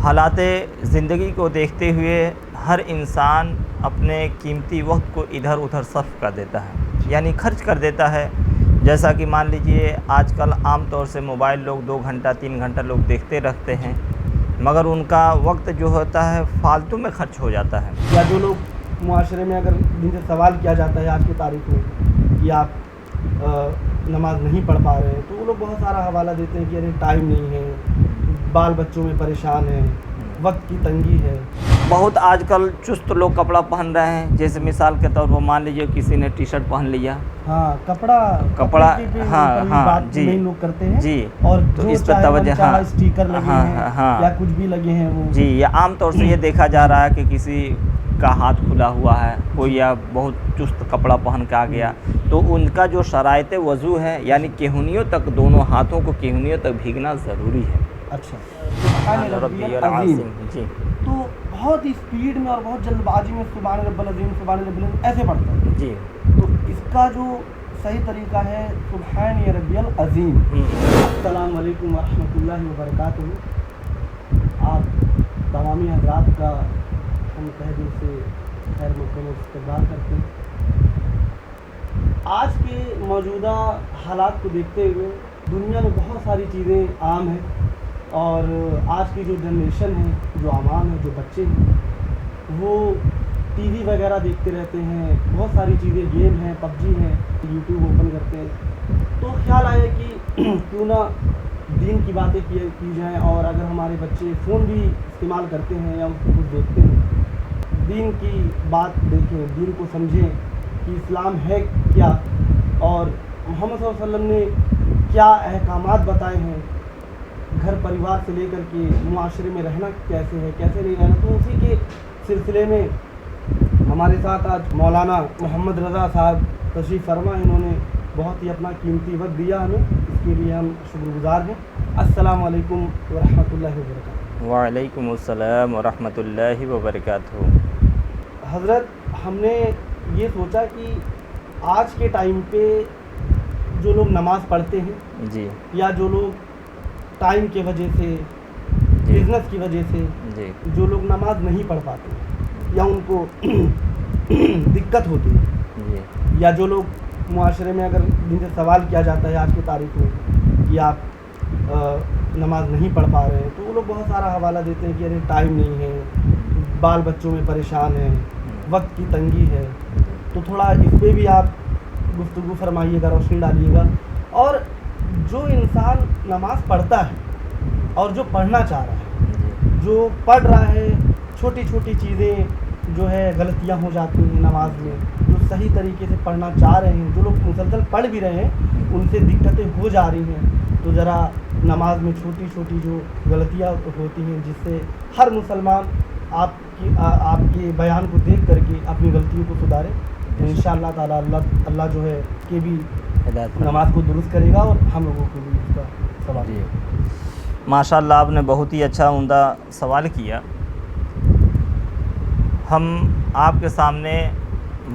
حالات زندگی کو دیکھتے ہوئے ہر انسان اپنے قیمتی وقت کو ادھر ادھر صرف کر دیتا ہے، یعنی خرچ کر دیتا ہے۔ جیسا کہ مان لیجئے آج کل عام طور سے موبائل لوگ 2 گھنٹہ 3 گھنٹہ لوگ دیکھتے رہتے ہیں، مگر ان کا وقت جو ہوتا ہے فالتو میں خرچ ہو جاتا ہے۔ یا جو لوگ معاشرے میں اگر جن سے سوال کیا جاتا ہے آج کی تاریخ میں کہ آپ نماز نہیں پڑھ پا رہے ہیں، تو وہ لوگ بہت سارا حوالہ دیتے ہیں کہ ارے ٹائم نہیں ہے، بال بچوں میں پریشان ہیں، وقت کی تنگی ہے۔ بہت آج کل چست لوگ کپڑا پہن رہے ہیں، جیسے مثال کے طور پر مان لیجیے کسی نے ٹی شرٹ پہن لیا، ہاں کپڑا ہاں بات جی نہیں لوگ کرتے ہیں جی، اور تو جو اس پہ چاہے توجہ چاہا اسٹیکر لگے ہیں ہاں یا کچھ بھی لگے ہیں وہ جی، یہ عام طور سے یہ دیکھا جا رہا ہے کہ کسی کا ہاتھ کھلا ہوا ہے، کوئی یا بہت چست کپڑا پہن کے آ گیا، تو ان کا جو شرائط وضو ہے یعنی کہنیوں تک، دونوں ہاتھوں کو کہنیوں تک بھیگنا ضروری ہے۔ اچھا سبحان ربی العظیم، جی، تو بہت ہی اسپیڈ میں اور بہت جلد بازی میں سبحان رب العظیم سبحان رب العظیم ایسے پڑھتا ہے جی، تو اس کا جو صحیح طریقہ ہے سبحان ربی العظیم۔ السلام علیکم ورحمۃ اللہ وبرکاتہ۔ آپ تمامی حضرات کا ہم تہ دل سے خیر مقدم استقبال کرتے ہیں۔ آج کے موجودہ حالات کو دیکھتے ہوئے دنیا میں بہت ساری چیزیں عام ہیں، اور آج کی جو جنریشن ہے، جو عوام ہے، جو بچے ہیں، وہ ٹی وی وغیرہ دیکھتے رہتے ہیں، بہت ساری چیزیں گیم ہیں، پب جی ہے، یوٹیوب اوپن کرتے ہیں، تو خیال آیا کہ کیوں نہ دین کی باتیں کی جائیں، اور اگر ہمارے بچے فون بھی استعمال کرتے ہیں یا اس کو کچھ دیکھتے ہیں، دین کی بات دیکھیں، دین کو سمجھیں کہ اسلام ہے کیا، اور محمد صلی اللہ علیہ وسلم نے کیا احکامات بتائے ہیں، گھر پریوار سے لے کر کے معاشرے میں رہنا کیسے ہے، کیسے نہیں رہنا۔ تو اسی کے سلسلے میں ہمارے ساتھ آج مولانا محمد رضا صاحب تشریف فرما، انہوں نے بہت ہی اپنا قیمتی وقت دیا ہمیں، اس کے لیے ہم شکر گزار ہیں۔ السلام علیکم ورحمۃ اللہ وبرکاتہ۔ وعلیکم السلام ورحمۃ اللہ وبرکاتہ۔ حضرت، ہم نے یہ سوچا کہ آج کے ٹائم پہ جو لوگ نماز پڑھتے ہیں جی یا جو لوگ ٹائم کی وجہ سے، جی بزنس کی وجہ سے جی جو لوگ نماز نہیں پڑھ پاتے یا ان کو دقت ہوتی ہے، جی یا جو لوگ معاشرے میں اگر جن سے سوال کیا جاتا ہے آج کی تاریخ میں کہ آپ نماز نہیں پڑھ پا رہے ہیں، تو وہ لوگ بہت سارا حوالہ دیتے ہیں کہ ارے ٹائم نہیں ہے، بال بچوں میں پریشان ہیں، وقت کی تنگی ہے۔ تو تھوڑا اس پہ بھی آپ گفتگو فرمائیے گا، روشنی ڈالیے گا۔ اور جو انسان نماز پڑھتا ہے اور جو پڑھنا چاہ رہا ہے، جو پڑھ رہا ہے، چھوٹی چھوٹی چیزیں جو ہے غلطیاں ہو جاتی ہیں نماز میں، جو صحیح طریقے سے پڑھنا چاہ رہے ہیں، جو لوگ مسلسل پڑھ بھی رہے ہیں، ان سے دقتیں ہو جا رہی ہیں، تو ذرا نماز میں چھوٹی چھوٹی جو غلطیاں ہوتی ہیں، جس سے ہر مسلمان آپ کے بیان کو دیکھ کر کے اپنی غلطیوں کو سدھارے، تو انشاءاللہ تعالی اللہ جو ہے کہ بھی نماز کو درست کرے گا اور ہم لوگوں کو بھی اس کا ثواب دے گا۔ ماشاء اللہ، آپ نے بہت ہی اچھا عمدہ سوال کیا۔ ہم آپ کے سامنے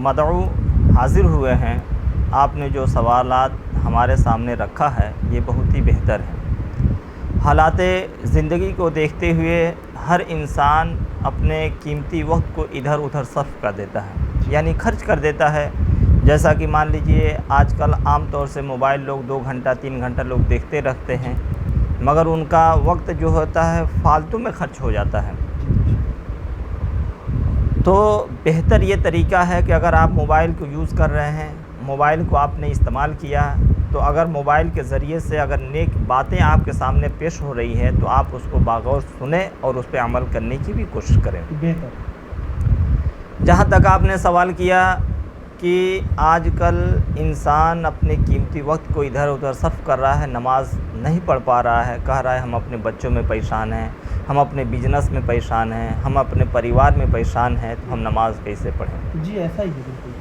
مدعو حاضر ہوئے ہیں، آپ نے جو سوالات ہمارے سامنے رکھا ہے یہ بہت ہی بہتر ہے۔ حالات زندگی کو دیکھتے ہوئے ہر انسان اپنے قیمتی وقت کو ادھر ادھر صرف کر دیتا ہے، یعنی خرچ کر دیتا ہے۔ جیسا کہ مان لیجئے آج کل عام طور سے موبائل لوگ 2 گھنٹہ 3 گھنٹہ لوگ دیکھتے رہتے ہیں، مگر ان کا وقت جو ہوتا ہے فالتو میں خرچ ہو جاتا ہے۔ تو بہتر یہ طریقہ ہے کہ اگر آپ موبائل کو یوز کر رہے ہیں، موبائل کو آپ نے استعمال کیا، تو اگر موبائل کے ذریعے سے اگر نیک باتیں آپ کے سامنے پیش ہو رہی ہے تو آپ اس کو باغور سنیں اور اس پہ عمل کرنے کی بھی کوشش کریں۔ بہتر۔ جہاں تک آپ نے سوال کیا کہ آج کل انسان اپنے قیمتی وقت کو ادھر ادھر صرف کر رہا ہے، نماز نہیں پڑھ پا رہا ہے، کہہ رہا ہے ہم اپنے بچوں میں پریشان ہیں، ہم اپنے بزنس میں پریشان ہیں، ہم اپنے پریوار میں پریشان ہیں، تو ہم نماز کیسے پڑھیں؟ جی ایسا ہی ہے بالکل۔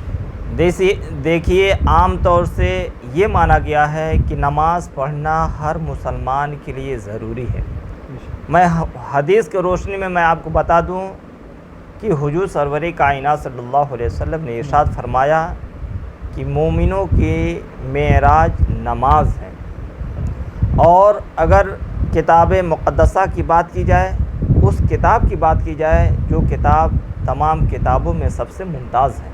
دیکھیے عام طور سے یہ مانا گیا ہے کہ نماز پڑھنا ہر مسلمان کے لیے ضروری ہے۔ میں حدیث کی روشنی میں آپ کو بتا دوں کہ حضور سرور کائنات صلی اللہ علیہ وسلم نے ارشاد فرمایا کہ مومنوں کی معراج نماز ہے، اور اگر کتاب مقدسہ کی بات کی جائے اس کتاب کی بات کی جائے جو کتاب تمام کتابوں میں سب سے ممتاز ہے.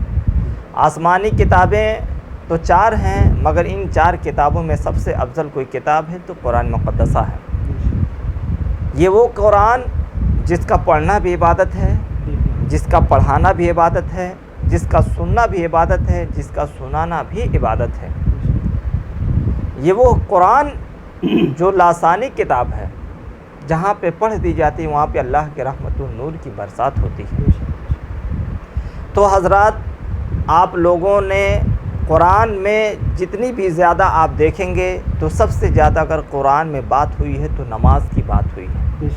آسمانی کتابیں تو 4 ہیں مگر ان 4 کتابوں میں سب سے افضل کوئی کتاب ہے تو قرآن مقدسہ ہے. یہ وہ قرآن جس کا پڑھنا بھی عبادت ہے، جس کا پڑھانا بھی عبادت ہے، جس کا سننا بھی عبادت ہے، جس کا سنانا بھی عبادت ہے. یہ وہ قرآن جو لاسانی کتاب ہے، جہاں پہ پڑھ دی جاتی ہے وہاں پہ اللہ کے رحمت و نور کی برسات ہوتی ہے. تو حضرات آپ لوگوں نے قرآن میں جتنی بھی زیادہ آپ دیکھیں گے تو سب سے زیادہ اگر قرآن میں بات ہوئی ہے تو نماز کی بات ہوئی ہے.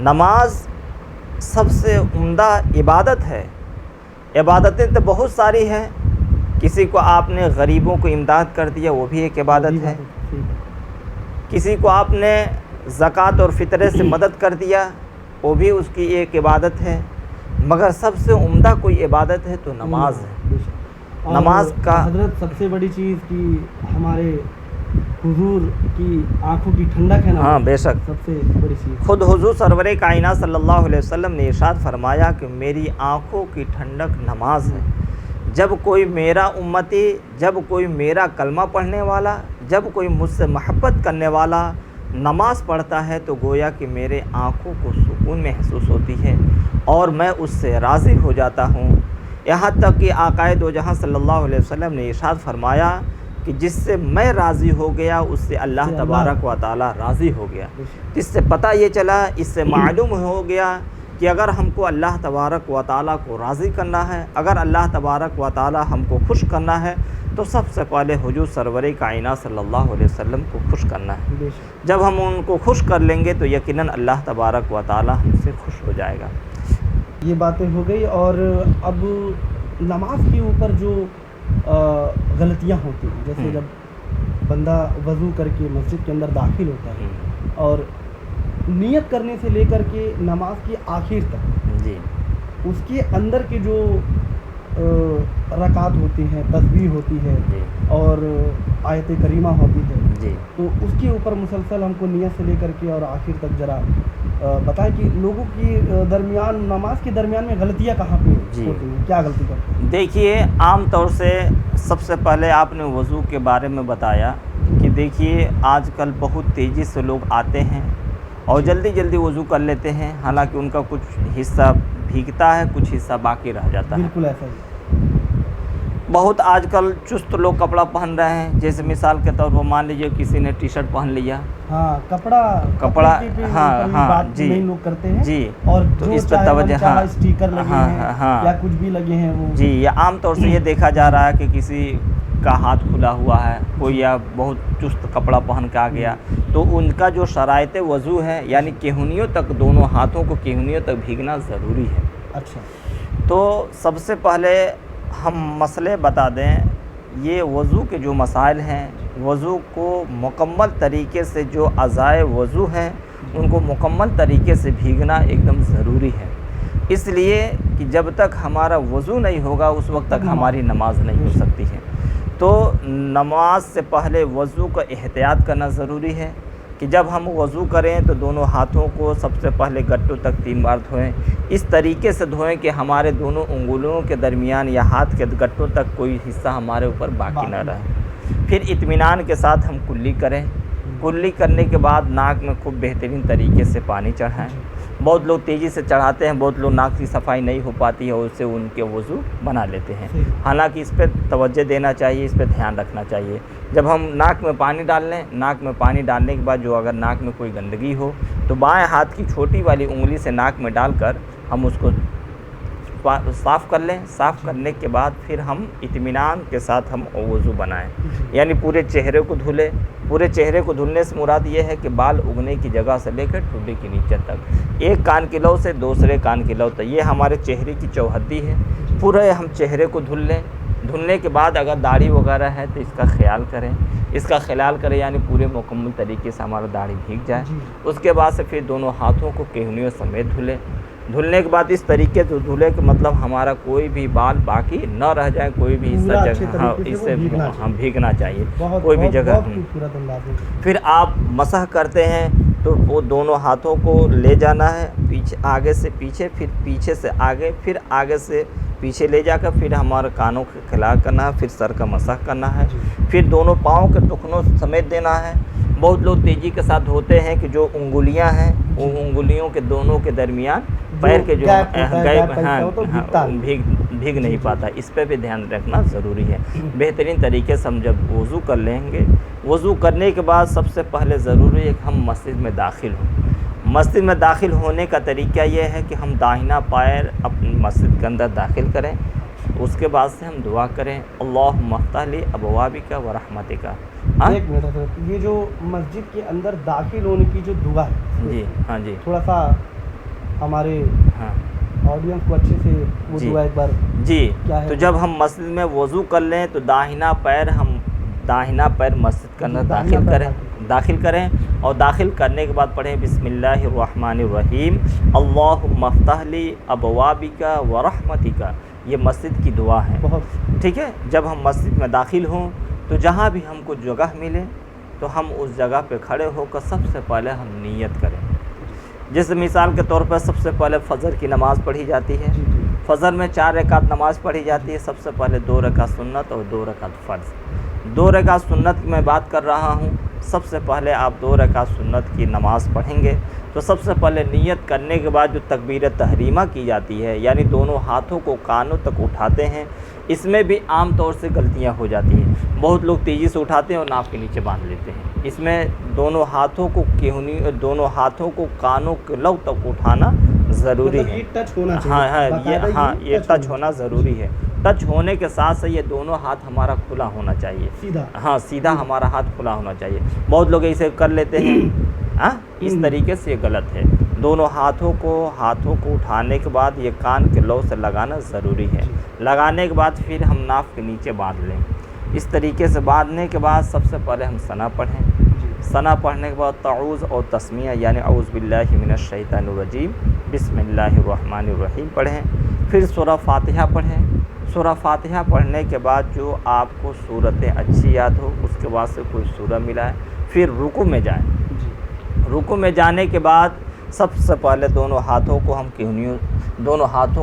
نماز سب سے عمدہ عبادت ہے. عبادتیں تو بہت ساری ہیں. کسی کو آپ نے غریبوں کو امداد کر دیا وہ بھی ایک عبادت ہے. کسی کو آپ نے زکوٰۃ اور فطرے سے مدد کر دیا وہ بھی اس کی ایک عبادت ہے. مگر سب سے عمدہ کوئی عبادت ہے تو نماز ہے. نماز کا حضرت سب سے بڑی چیز کہ ہمارے حضور کی آنکھوں کی ٹھنڈک ہے نا. ہاں بے شک سب سے بڑی چیز. خود حضور سرور کائنات صلی اللہ علیہ وسلم نے ارشاد فرمایا کہ میری آنکھوں کی ٹھنڈک نماز ہے. جب کوئی میرا امتی، جب کوئی میرا کلمہ پڑھنے والا، جب کوئی مجھ سے محبت کرنے والا نماز پڑھتا ہے تو گویا کہ میرے آنکھوں کو سکون محسوس ہوتی ہے اور میں اس سے راضی ہو جاتا ہوں. یہاں تک کہ آقائے دو جہاں صلی اللہ علیہ وسلم نے ارشاد فرمایا کہ جس سے میں راضی ہو گیا اس سے اللہ تبارک و تعالی راضی ہو گیا. جس سے پتہ یہ چلا، اس سے معلوم ہو گیا کہ اگر ہم کو اللہ تبارک و تعالیٰ کو راضی کرنا ہے، اگر اللہ تبارک و تعالیٰ ہم کو خوش کرنا ہے تو سب سے پہلے حضور سرور کائنات صلی اللہ علیہ وسلم کو خوش کرنا ہے. جب ہم ان کو خوش کر لیں گے تو یقیناً اللہ تبارک و تعالیٰ ہم سے خوش ہو جائے گا. یہ باتیں ہو گئی. اور اب نماز کے اوپر جو غلطیاں ہوتی ہیں، جیسے جب بندہ وضو کر کے مسجد کے اندر داخل ہوتا ہے اور نیت کرنے سے لے کر کے نماز کی آخر تک جی اس کے اندر کے جو رکعات ہوتی ہیں، تسبیح ہوتی ہے جی اور آیت کریمہ ہوتی ہے، جی تو اس کے اوپر مسلسل ہم کو نیت سے لے کر کے اور آخر تک ذرا بتائیں کہ لوگوں کی درمیان نماز کے درمیان میں غلطیاں کہاں پہ ہوتی ہیں، کیا غلطی کرتے ہیں؟ دیکھیے عام طور سے سب سے پہلے آپ نے وضو کے بارے میں بتایا کہ دیکھیے آج کل بہت تیزی سے لوگ آتے ہیں اور جلدی جلدی وضو کر لیتے ہیں، حالانکہ ان کا کچھ حصہ بھیگتا ہے، کچھ حصہ باقی رہ جاتا ہے. بالکل ایسا ہی. بہت آج کل چست لوگ کپڑا پہن رہے ہیں. جیسے مثال کے طور پر مان لیجیے کسی نے ٹی شرٹ پہن لیا، ہاں کپڑا ہاں جی لوگ کرتے ہیں جی، اور تو اس پہ توجہ ہاں اسٹیکر لگے ہیں یا کچھ بھی لگے ہیں وہ جی. یہ عام طور سے یہ دیکھا جا رہا ہے کہ کسی کا ہاتھ کھلا ہوا ہے، کوئی یا بہت چست کپڑا پہن کے آ گیا تو ان کا جو شرائط وضو ہے یعنی کہنیوں تک، دونوں ہاتھوں کو کہنیوں تک بھیگنا ضروری ہے. اچھا، تو سب سے پہلے ہم مسئلے بتا دیں. یہ وضو کے جو مسائل ہیں، وضو کو مکمل طریقے سے جو اعضائے وضو ہیں ان کو مکمل طریقے سے بھیگنا ایک دم ضروری ہے. اس لیے کہ جب تک ہمارا وضو نہیں ہوگا اس وقت تک ہماری نماز نہیں ہو سکتی ہے. تو نماز سے پہلے وضو کا احتیاط کرنا ضروری ہے کہ جب ہم وضو کریں تو دونوں ہاتھوں کو سب سے پہلے گٹوں تک 3 بار دھوئیں. اس طریقے سے دھوئیں کہ ہمارے دونوں انگلیوں کے درمیان یا ہاتھ کے گٹوں تک کوئی حصہ ہمارے اوپر باقی نہ رہے. پھر اطمینان کے ساتھ ہم کلی کریں. کلی کرنے کے بعد ناک میں خوب بہترین طریقے سے پانی چڑھائیں. بہت لوگ تیزی سے چڑھاتے ہیں، بہت لوگ ناک کی صفائی نہیں ہو پاتی ہے اور اس سے ان کے وضو بنا لیتے ہیں. حالانکہ اس پہ توجہ دینا چاہیے، اس پہ دھیان رکھنا چاہیے. جب ہم ناک میں پانی ڈال لیں، ناک میں پانی ڈالنے کے بعد جو اگر ناک میں کوئی گندگی ہو تو بائیں ہاتھ کی چھوٹی والی انگلی سے ناک میں ڈال کر ہم اس کو صاف کر لیں. صاف کرنے کے بعد پھر ہم اطمینان کے ساتھ ہم وضو بنائیں، یعنی پورے چہرے کو دھلیں. پورے چہرے کو دھلنے سے مراد یہ ہے کہ بال اگنے کی جگہ سے لے کر ٹھڈے کے نیچے تک، ایک کان کی لو سے دوسرے کان کی لو تک، یہ ہمارے چہرے کی چوہدی ہے. پورے ہم چہرے کو دھل لیں. دھلنے کے بعد اگر داڑھی وغیرہ ہے تو اس کا خیال کریں. اس کا خیال کریں یعنی پورے مکمل طریقے سے ہمارا داڑھی بھیگ جائے. اس کے بعد سے پھر دونوں ہاتھوں کو کہنیوں سمیت دھلیں. دھلنے کے بعد اس طریقے سے دھلے کہ مطلب ہمارا کوئی بھی بال باقی نہ رہ جائے، کوئی بھی حصہ جگہ اس سے ہم بھیگنا چاہیے کوئی بھی جگہ. پھر آپ مسح کرتے ہیں تو وہ دونوں ہاتھوں کو لے جانا ہے پیچھے، آگے سے پیچھے، پھر پیچھے سے آگے، پھر آگے سے پیچھے لے جا کر پھر ہمارے کانوں کے خلاف کرنا ہے، پھر سر کا مسح کرنا ہے، پھر دونوں پاؤں کے ٹخنوں سمیت دینا ہے۔ بہت لوگ تیزی کے ساتھ دھوتے ہیں کہ جو انگلیاں ہیں وہ انگلیوں کے دونوں کے درمیان پیر کے جو بھیگ نہیں پاتا، اس پہ بھی دھیان رکھنا ضروری ہے۔ بہترین طریقے سے ہم جب وضو کر لیں گے، وضو کرنے کے بعد سب سے پہلے ضروری ہے کہ ہم مسجد میں داخل ہوں۔ مسجد میں داخل ہونے کا طریقہ یہ ہے کہ ہم داہنا پیر اپنی مسجد کے اندر داخل کریں، اس کے بعد سے ہم دعا کریں اللہم افتح لی ابوابک و رحمتک۔ ایک منٹ حضرت، یہ جو مسجد کے اندر داخل ہونے کی جو دعا ہے، جی ہاں جی، تھوڑا سا ہمارے ہاں آڈینس کو اچھے سے وہ جی دعا ایک بار جی، کیا ہے؟ تو جب ہم مسجد میں وضو کر لیں تو داہنا پیر مسجد کے اندر داخل کریں اور داخل کرنے کے بعد پڑھیں بسم اللہ الرحمن الرحیم اللہم افتح لی ابوابک و رحمتک۔ یہ مسجد کی دعا ہے، بہت ٹھیک ہے۔ جب ہم مسجد میں داخل ہوں تو جہاں بھی ہم کو جگہ ملے تو ہم اس جگہ پہ کھڑے ہو کر سب سے پہلے ہم نیت کریں۔ جیسے مثال کے طور پر سب سے پہلے فجر کی نماز پڑھی جاتی ہے، فجر میں 4 رکعت نماز پڑھی جاتی ہے، سب سے پہلے 2 رکعت سنت اور 2 رکعت فرض۔ 2 رکعت سنت کی میں بات کر رہا ہوں، سب سے پہلے آپ 2 رکعت سنت کی نماز پڑھیں گے تو سب سے پہلے نیت کرنے کے بعد جو تکبیر تحریمہ کی جاتی ہے، یعنی دونوں ہاتھوں کو کانوں تک اٹھاتے ہیں، اس میں بھی عام طور سے غلطیاں ہو جاتی ہیں۔ بہت لوگ تیزی سے اٹھاتے ہیں اور ناف کے نیچے باندھ لیتے ہیں۔ اس میں دونوں ہاتھوں کو کانوں کے لو تک اٹھانا ضروری ہے، یہ ٹچ ہونا ضروری ہے۔ ٹچ ہونے کے ساتھ سے یہ دونوں ہاتھ ہمارا کھلا ہونا چاہیے، سیدھا ہمارا ہاتھ کھلا ہونا چاہیے۔ بہت لوگ ایسے کر لیتے ہیں، اس طریقے سے یہ غلط ہے۔ دونوں ہاتھوں کو اٹھانے کے بعد یہ کان کے لو سے لگانا ضروری ہے۔ لگانے کے بعد پھر ہم ناف کے نیچے باندھ لیں۔ اس طریقے سے باندھنے کے بعد سب سے پہلے ہم ثنا پڑھیں۔ ثنا پڑھنے کے بعد تعوذ اور تسمیہ یعنی اعوذ باللہ من الشیطان الرجیم بسم اللہ الرحمن الرحیم پڑھیں۔ پھر سورہ فاتحہ پڑھیں۔ سورہ فاتحہ پڑھنے کے بعد جو آپ کو صورتیں اچھی یاد ہو اس کے بعد سے کوئی سورہ ملا ہے، پھر رکوع میں جائیں۔ رکوع میں جانے کے بعد سب سے پہلے دونوں ہاتھوں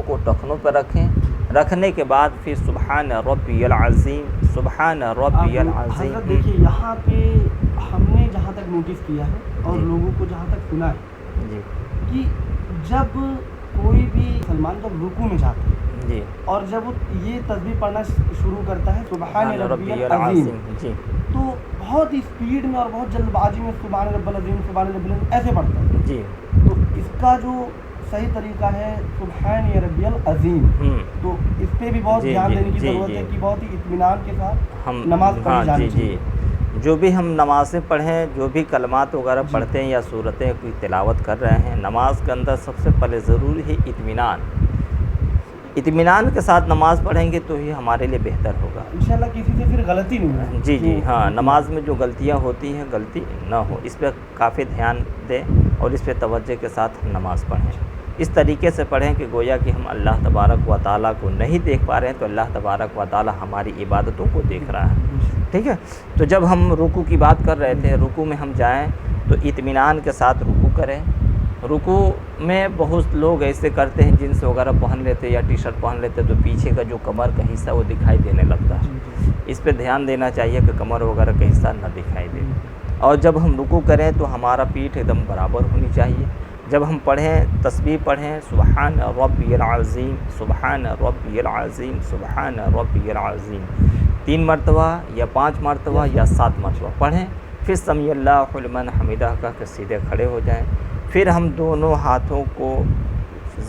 کو ٹخنوں پر رکھیں۔ رکھنے کے بعد پھر سبحان ربی العظیم، سبحان ربی العظیم۔ حضرت دیکھیے یہاں پہ ہم نے جہاں تک نوٹس کیا ہے اور لوگوں کو جہاں تک سنا ہے جی کہ جب کوئی بھی مسلمان جب رکوع میں جاتا ہے جی اور جب وہ یہ تسبیح پڑھنا شروع کرتا ہے سبحان ربی العظیم، جی تو بہت ہی اسپیڈ میں اور بہت جلد بازی میں سبحان رب العظیم سبحان رب العظیم ایسے پڑھتا ہے، جی، تو اس کا جو صحیح طریقہ ہے سبحان ربی العظیم، تو اس پہ بھی بہت دھیان دینے کی ضرورت ہے کہ بہت ہی اطمینان کے ساتھ نماز پڑھی جانی چاہیے۔ جو بھی ہم نمازیں پڑھیں، جو بھی کلمات وغیرہ پڑھتے ہیں یا صورتیں کوئی تلاوت کر رہے ہیں، نماز کے اندر سب سے پہلے ضروری ہے اطمینان کے ساتھ نماز پڑھیں گے تو ہی ہمارے لیے بہتر ہوگا انشاءاللہ کسی سے پھر غلطی نہیں ہے۔ جی ہاں، نماز میں جو غلطیاں ہوتی ہیں غلطی نہ ہو، اس پہ کافی دھیان دیں اور اس پہ توجہ کے ساتھ نماز پڑھیں۔ اس طریقے سے پڑھیں کہ گویا کہ ہم اللہ تبارک و تعالیٰ کو نہیں دیکھ پا رہے ہیں تو اللہ تبارک و تعالیٰ ہماری عبادتوں کو دیکھ رہا ہے، ٹھیک ہے۔ تو جب ہم رکوع کی بات کر رہے تھے، رکوع میں ہم جائیں تو اطمینان کے ساتھ رکوع کریں۔ رکوع میں بہت لوگ ایسے کرتے ہیں جنس وغیرہ پہن لیتے یا ٹی شرٹ پہن لیتے تو پیچھے کا جو کمر کا حصہ وہ دکھائی دینے لگتا ہے۔ اس پہ دھیان دینا چاہیے کہ کمر وغیرہ کا حصہ نہ دکھائی دے، اور جب ہم رکوع کریں تو ہمارا پیٹھ ایک دم برابر ہونی چاہیے۔ جب ہم پڑھیں تسبیح پڑھیں سبحان ربی العظیم، سبحان ربی العظیم، سبحان ربی العظیم 3 مرتبہ یا 5 مرتبہ یا 7 مرتبہ پڑھیں۔ پھر سمیع اللہ لمن حمیدہ کہہ کے سیدھے کھڑے ہو جائیں۔ پھر ہم دونوں ہاتھوں کو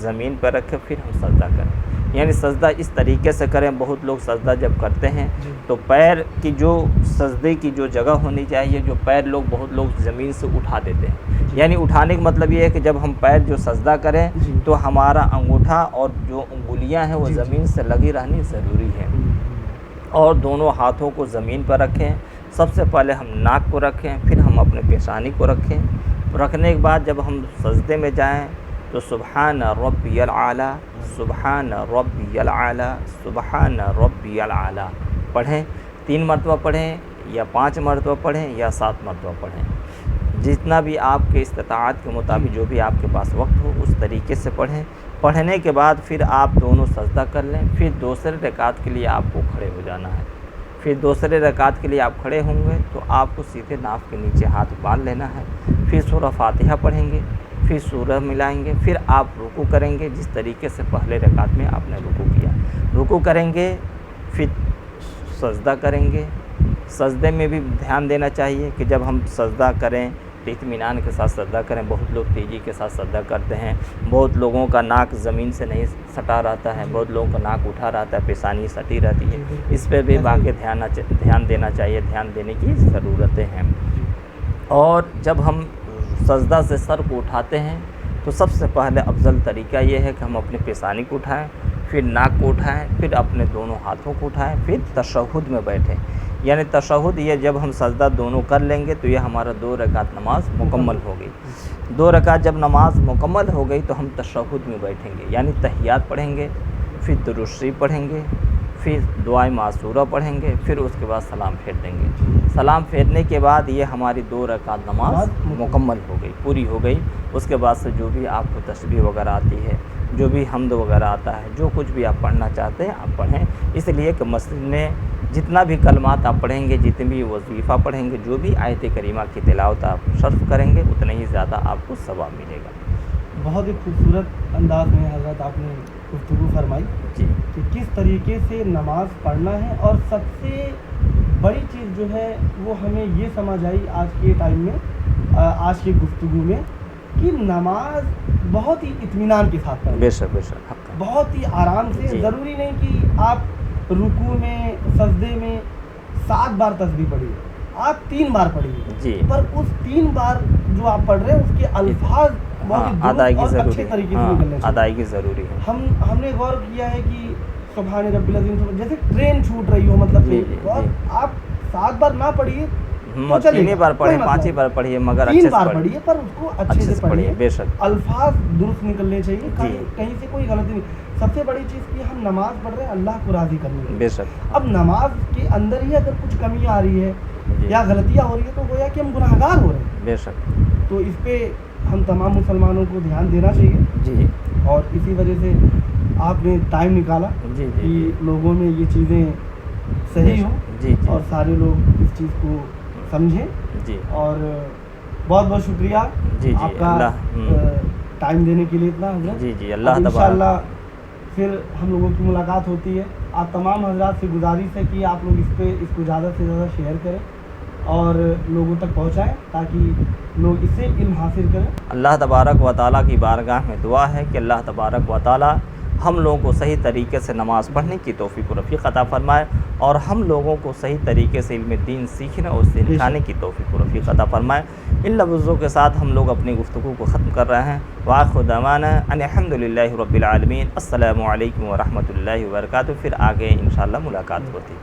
زمین پر رکھیں، پھر ہم سجدہ کریں، یعنی سجدہ اس طریقے سے کریں۔ بہت لوگ سجدہ جب کرتے ہیں تو پیر کی جو سجدے کی جو جگہ ہونی چاہیے، جو پیر بہت لوگ زمین سے اٹھا دیتے ہیں، یعنی اٹھانے کا مطلب یہ ہے کہ جب ہم پیر جو سجدہ کریں تو ہمارا انگوٹھا اور جو انگلیاں ہیں وہ زمین سے لگی رہنی ضروری ہے، اور دونوں ہاتھوں کو زمین پر رکھیں۔ سب سے پہلے ہم ناک کو رکھیں، پھر ہم اپنے پیشانی کو رکھیں۔ رکھنے کے بعد جب ہم سجدے میں جائیں تو سبحان ربی العالی، سبحان ربی العالی، سبحان ربی العالی پڑھیں۔ 3 مرتبہ پڑھیں یا 5 مرتبہ پڑھیں یا 7 مرتبہ پڑھیں۔ جتنا بھی آپ کے استطاعت کے مطابق جو بھی آپ کے پاس وقت ہو اس طریقے سے پڑھیں. پڑھنے کے بعد پھر آپ دونوں سجدہ کر لیں. پھر دوسرے رکعت کے لیے آپ کو کھڑے ہو جانا ہے. پھر دوسرے رکعت کے لیے آپ کھڑے ہوں گے تو آپ کو سیدھے ناف کے نیچے ہاتھ باندھ لینا ہے. پھر سورہ فاتحہ پڑھیں گے, پھر سورہ ملائیں گے, پھر آپ رکوع کریں گے جس طریقے سے پہلے رکعت میں آپ نے رکوع کیا. رکوع کریں گے, پھر سجدہ کریں گے. سجدے میں بھی دھیان دینا چاہیے کہ جب ہم سجدہ کریں تو اطمینان کے ساتھ سجدہ کریں. بہت لوگ تیزی کے ساتھ سجدہ کرتے ہیں. بہت لوگوں کا ناک زمین سے نہیں سٹا رہتا ہے, بہت لوگوں کا ناک اٹھا رہتا ہے, پیشانی سٹی رہتی ہے. اس پہ بھی باقی دھیان دینا چاہیے, دھیان دینے کی ضرورتیں ہیں. اور جب ہم سجدہ سے سر کو اٹھاتے ہیں تو سب سے پہلے افضل طریقہ یہ ہے کہ ہم اپنے پیشانی کو اٹھائیں, پھر ناک کو اٹھائیں, پھر اپنے دونوں ہاتھوں کو اٹھائیں, پھر تشہد میں بیٹھیں. یعنی تشہد یہ جب ہم سجدہ دونوں کر لیں گے تو یہ ہمارا 2 رکعت نماز مکمل ہو گئی. 2 رکعت جب نماز مکمل ہو گئی تو ہم تشہد میں بیٹھیں گے, یعنی تحیات پڑھیں گے, پھر درود شریف پڑھیں گے, پھر دعائے معصورہ پڑھیں گے, پھر اس کے بعد سلام پھیر دیں گے. سلام پھیرنے کے بعد یہ ہماری 2 رکعت نماز مکمل ہو گئی, پوری ہو گئی. اس کے بعد سے جو بھی آپ کو تسبیح وغیرہ آتی ہے, جو بھی حمد وغیرہ آتا ہے, جو کچھ بھی آپ پڑھنا چاہتے ہیں آپ پڑھیں. اس لیے کہ مسجد میں جتنا بھی کلمات آپ پڑھیں گے, جتنے بھی وظیفہ پڑھیں گے, جو بھی آیت کریمہ کی تلاوت آپ صرف کریں گے اتنا ہی زیادہ آپ کو ثواب ملے گا. بہت ہی خوبصورت انداز میں حضرت آپ نے گفتگو فرمائی جی کہ کس طریقے سے نماز پڑھنا ہے. اور سب سے بڑی چیز جو ہے وہ ہمیں یہ سمجھ آئی آج کے ٹائم میں, آج کی گفتگو میں, کہ نماز بہت ہی اطمینان کے ساتھ پڑھیں. بے شک بے شک حق ہے. بہت ہی آرام سے. جی. ضروری نہیں کہ آپ رکوع میں سجدے میں 7 بار تسبیح پڑھیے, آپ 3 بار پڑھیے. جی. پر اس 3 بار جو آپ پڑھ رہے ہیں اس کے الفاظ بہت ہی ادائیگی درست اور ضروری اچھے ہے. طریقے سے نکلنے چاہیے. ادائیگی ضروری ہے. ہم نے غور کیا ہے کہ سبحان رب العظیم جیسے ٹرین چھوٹ رہی ہو, مطلب جی, کہ جی, اور جی. آپ 7 بار نہ پڑھیے, 3 بار پڑھیں, 5 بار پڑھیے, مگر 3 بار پڑھیے, پر اس کو اچھے سے پڑھیے. بے شک الفاظ درست نکلنے چاہیے, جی. کہیں سے کوئی غلطی نہیں. سب سے بڑی چیز کہ ہم نماز پڑھ رہے ہیں اللہ کو راضی کرنے کے. بے شک. اب نماز کے اندر ہی اگر کچھ کمی آ رہی ہے جی. یا غلطیاں ہو رہی ہے تو گویا کہ ہم گناہگار ہو رہے ہیں. بے شک. تو اس پہ ہم تمام مسلمانوں کو دھیان دینا چاہیے. جی. اور اسی وجہ سے آپ نے ٹائم نکالا جی کہ لوگوں میں یہ چیزیں صحیح ہوں. جی. اور سارے لوگ اس چیز کو سمجھیں. جی. اور بہت بہت شکریہ جی. آپ کا ٹائم دینے کے لیے اتنا. جی جی. اللہ انشاءاللہ پھر ہم لوگوں کی ملاقات ہوتی ہے. آپ تمام حضرات سے گزارش ہے کہ آپ لوگ اس کو زیادہ سے زیادہ شیئر کریں اور لوگوں تک پہنچائیں تاکہ لوگ اس سے علم حاصل کریں. اللہ تبارک و تعالیٰ کی بارگاہ میں دعا ہے کہ اللہ تبارک و تعالیٰ ہم لوگوں کو صحیح طریقے سے نماز پڑھنے کی توفیق و رفیق عطا فرمائے, اور ہم لوگوں کو صحیح طریقے سے علم دین سیکھنے اور سکھانے کی توفیق و رفیق عطا فرمائے. ان لفظوں کے ساتھ ہم لوگ اپنی گفتگو کو ختم کر رہے ہیں. وآخر دعوانا ان الحمد للہ رب العالمین. السلام علیکم ورحمۃ اللہ وبرکاتہ. پھر آگے انشاءاللہ ملاقات ہوتی ہے.